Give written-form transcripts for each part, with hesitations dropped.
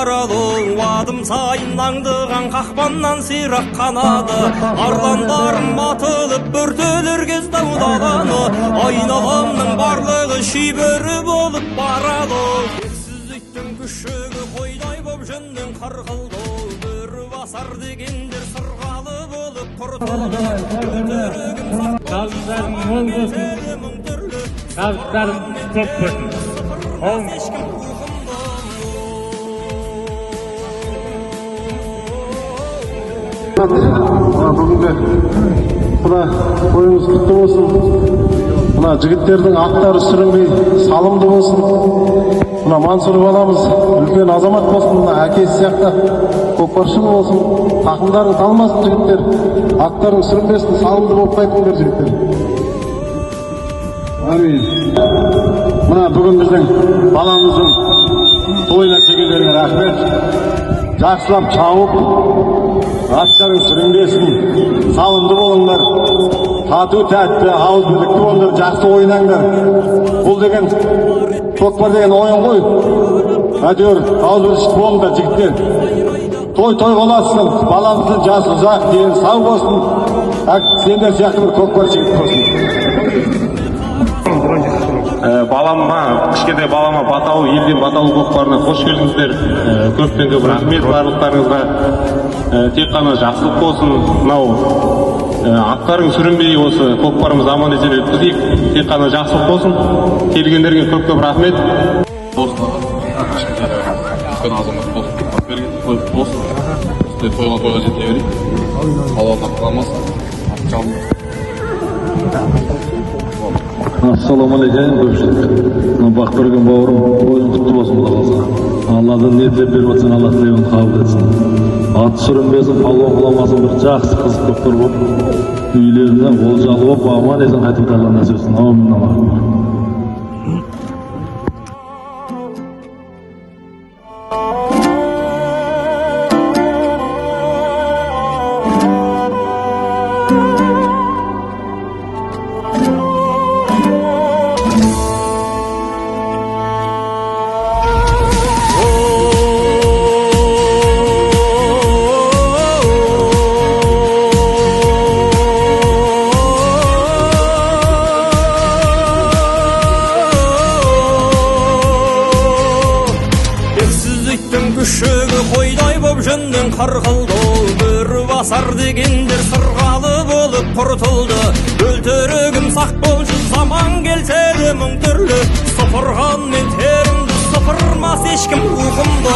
барады, адым сайын аңдыған қақпаннан сирақ қанады. Арландарым атылып бүртелер кез даудаланы, айналамның барлығы шибөрі болып барады. Тексіздіктің күшігі қойдай боп жөннен қарқылды, бір басар дегендер сырғалы болып құртылды. Табыстарым көп болсын. Бүгінгі мына ойыңыз құтты болсын. Мына жігіттердің аттары сүрінбей салымды болсын. Мына Мансұр баламыз үлкен азамат болсын. Мына әкесі сияқты көкпаршы болсын. Тақымдарын талмасын жігіттер. Аттарын сүрінбесін, салымды болып қайтыңдар жігіттер. Мына бүгін біздің баламыздың тойына келгендеріңе рахмет. Жақсылап шауып, аттарың сүрінбесін, салымды болыңдар. Тату тәтті, ауыз бірлікті болыңдар, жақсы ойнаңдар. Бұл деген көкпар деген ойын ғой. Әйтеуір ауыз бірлікті болыңдар жігіттер. Той боласың, баламыздың жасы ұзақ, дені сау болсын. Сендер сияқты бір көкпар жігіт болсын. Балама, кішкентай балама Батау, елден Батау көкпарына қош келдіңіздер. Көптен көп рахмет барлықтарыңызға. Тек қана жақсылық болсын. Мынау аттарың сүрінбей осы көкпарымыз аман есен өткізейік. Тек қана жақсылық болсын. Келгендерге көп рахмет. Үлкен азамат болсын. Тойға жете берейік. Алладан қаламасын. Ассалаумағалейкум көпшілік. Бақ берген бауырым, ойын құтты болсын Құда қаласа. Алладан не тілеп беріп отырсаң, Алла тілеуін қабыл етсін. Аты сүрінбесін, палуан құламасын, бір жақсы қызық көптер болып, үйлеріне олжалы болып, аман есен қайтып қалған нәсіп етсін. Аумин. Күшігі қойдай боп жөннен қарқылды, бір басар дегендер сырғалы болып құртылды. Өлтірігім сақ болшы, заман келсері мың түрлі, сыпырған мен терімді сыпырмас ешкім ұғымды.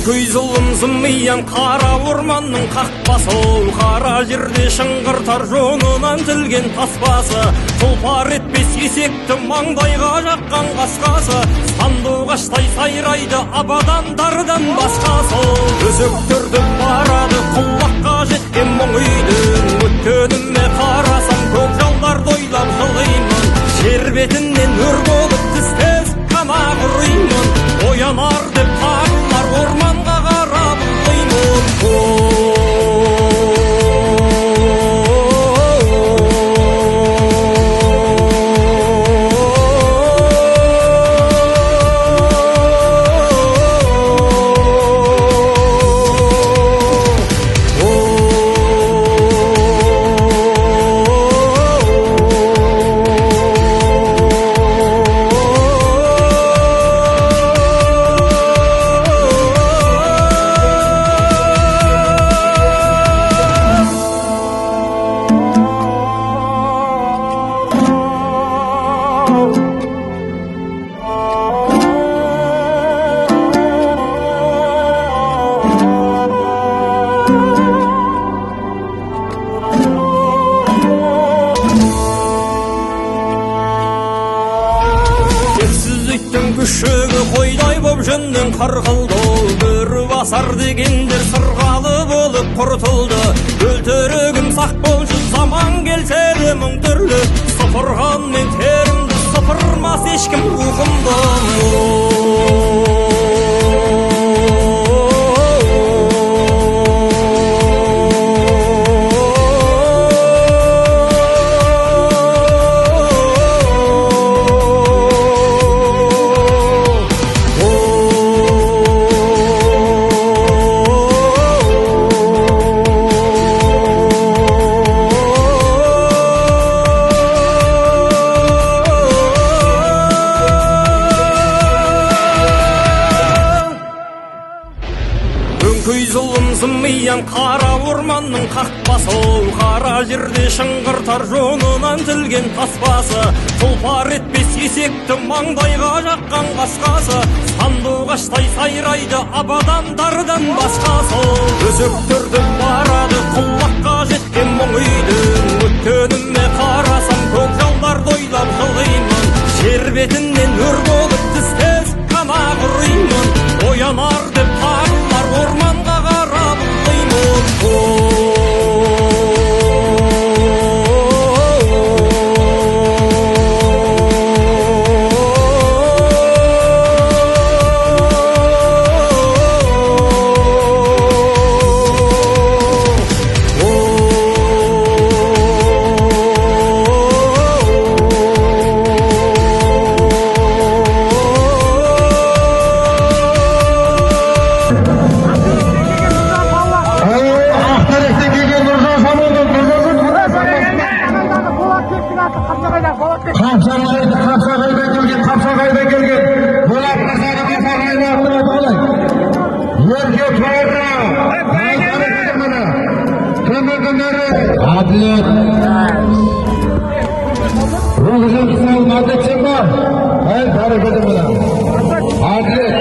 Көй зұлым зымиян қара орманның қақпасы, қара жерде шыңғыртар жонынан тілген таспасы. Тұлпар етпес есекті маңдайға жаққан қасқасы, сандуғаштай сайрайды абадандардан басқасы. Өзектірді барады құлаққа жеткен мұң үйдің, өткеніме қарасам көк жалдарды ойлап жылаймын. Жер бетінен өр болып тістес қана құраймын, оянар деп қағылар орманға қарап ұлаймын. жүннен қарқылды, бөрі басар дегендер сырғалы болып құртылды. Өлтірігім сақ болшы, заман келсе де мың түрлі, сыпырған мен терімді сыпырмас ешкім рухымды. Көй зұлым зымиян қара орманның қақпасы, қара жерде шыңғыртар жонынан тілген таспасы, тұлпар етпес есекті маңдайға жаққан қасқасы, сандуғаштай сайрайды абадандардан басқасы. Өзектірді барады құлаққа жеткен мұң үйдің, өткеніме қарасам көк жолдарды ойлап жылғимын, жер бетінен өр болып тістес қана құраймын, оянар деп тағылар орманға қарап ұлғаймын. Қапшағайдан келген Болат Мырзаны Қапшағайға аттырып алайық. Ерге туырға көмегіндері әділет рухы сау мәдетсен бар. Бәрі кеді мұна әділет